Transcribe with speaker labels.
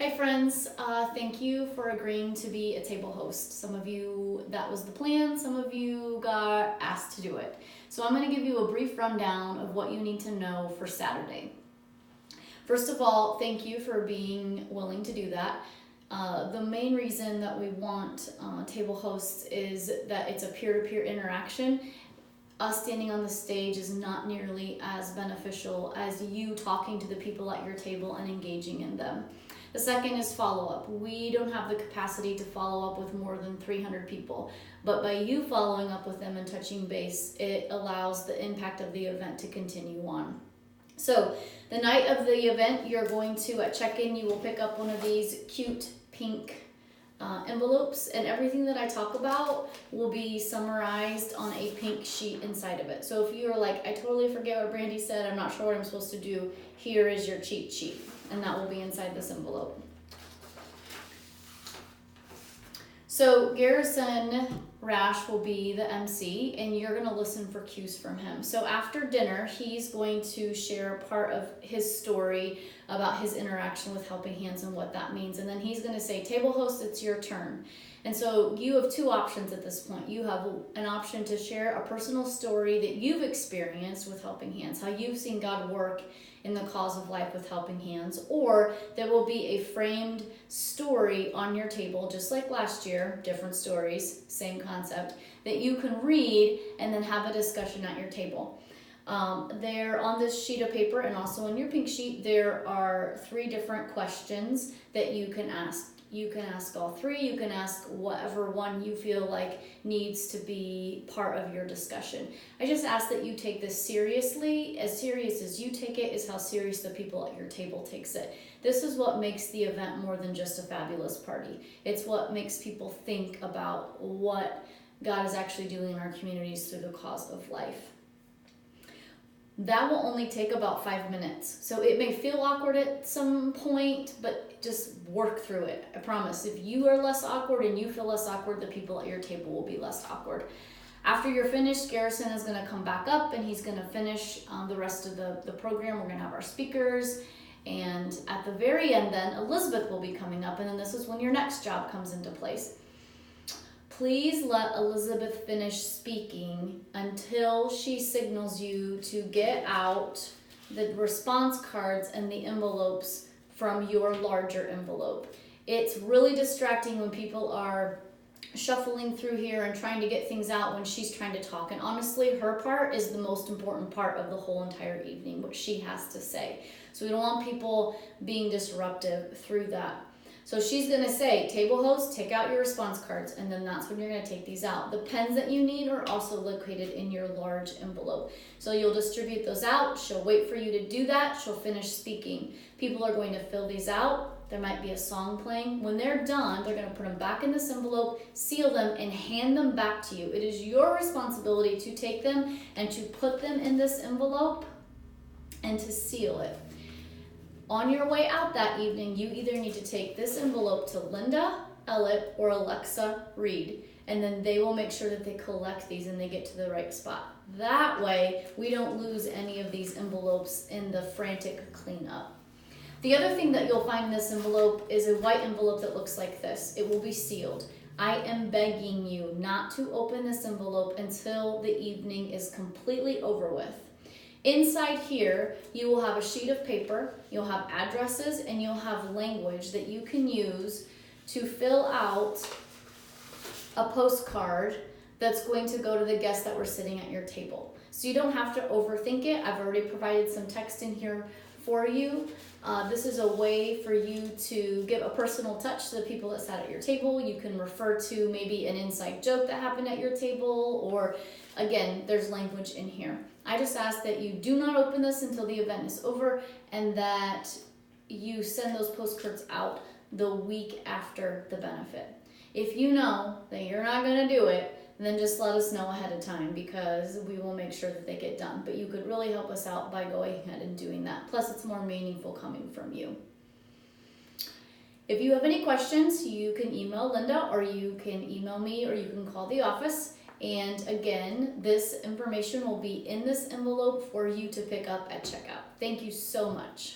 Speaker 1: Hi friends, thank you for agreeing to be a table host. Some of you, that was the plan, some of you got asked to do it. So I'm going to give you a brief rundown of what you need to know for Saturday. First of all, thank you for being willing to do that. The main reason that we want table hosts is that it's a peer-to-peer interaction. Us standing on the stage is not nearly as beneficial as you talking to the people at your table and engaging in them. The second is follow-up. We don't have the capacity to follow up with more than 300 people, but by you following up with them and touching base, it allows the impact of the event to continue on. So the night of the event, you're going to, at check-in, you will pick up one of these cute pink envelopes, and everything that I talk about will be summarized on a pink sheet inside of it. So if you're like, I totally forget what Brandy said, I'm not sure what I'm supposed to do, here is your cheat sheet, and that will be inside this envelope. So Garrison Rash will be the MC, and you're going to listen for cues from him. So after dinner, he's going to share part of his story about his interaction with Helping Hands and what that means. And then he's going to say, table host, it's your turn. And so you have two options at this point. You have an option to share a personal story that you've experienced with Helping Hands, how you've seen God work in the cause of life with Helping Hands, or there will be a framed story on your table, just like last year, different stories, same concept, that you can read and then have a discussion at your table. There on this sheet of paper and also on your pink sheet, there are 3 different questions that you can ask. You can ask all 3, you can ask whatever one you feel like needs to be part of your discussion. I just ask that you take this seriously. As serious as you take it is how serious the people at your table takes it. This is what makes the event more than just a fabulous party. It's what makes people think about what God is actually doing in our communities through the cause of life. That will only take about 5 minutes. So it may feel awkward at some point, but just work through it. I promise. If you are less awkward and you feel less awkward, the people at your table will be less awkward. After you're finished, Garrison is going to come back up and he's going to finish the rest of the program. We're going to have our speakers. And at the very end then, Elizabeth will be coming up. And then this is when your next job comes into place. Please let Elizabeth finish speaking until she signals you to get out the response cards and the envelopes from your larger envelope. It's really distracting when people are shuffling through here and trying to get things out when she's trying to talk. And honestly, her part is the most important part of the whole entire evening, what she has to say. So we don't want people being disruptive through that. So she's going to say, table host, take out your response cards, and then that's when you're going to take these out. The pens that you need are also located in your large envelope. So you'll distribute those out. She'll wait for you to do that. She'll finish speaking. People are going to fill these out. There might be a song playing. When they're done, they're going to put them back in this envelope, seal them, and hand them back to you. It is your responsibility to take them and to put them in this envelope and to seal it. On your way out that evening, you either need to take this envelope to Linda Ellet or Alexa Reed, and then they will make sure that they collect these and they get to the right spot. That way, we don't lose any of these envelopes in the frantic cleanup. The other thing that you'll find in this envelope is a white envelope that looks like this. It will be sealed. I am begging you not to open this envelope until the evening is completely over with. Inside here, you will have a sheet of paper, you'll have addresses, and you'll have language that you can use to fill out a postcard that's going to go to the guests that were sitting at your table. So you don't have to overthink it. I've already provided some text in here for you. This is a way for you to give a personal touch to the people that sat at your table. You can refer to maybe an inside joke that happened at your table, or again, there's language in here. I just ask that you do not open this until the event is over and that you send those postcards out the week after the benefit. If you know that you're not going to do it, then just let us know ahead of time because we will make sure that they get done. But you could really help us out by going ahead and doing that. Plus, it's more meaningful coming from you. If you have any questions, you can email Linda or you can email me or you can call the office. And again, this information will be in this envelope for you to pick up at checkout. Thank you so much.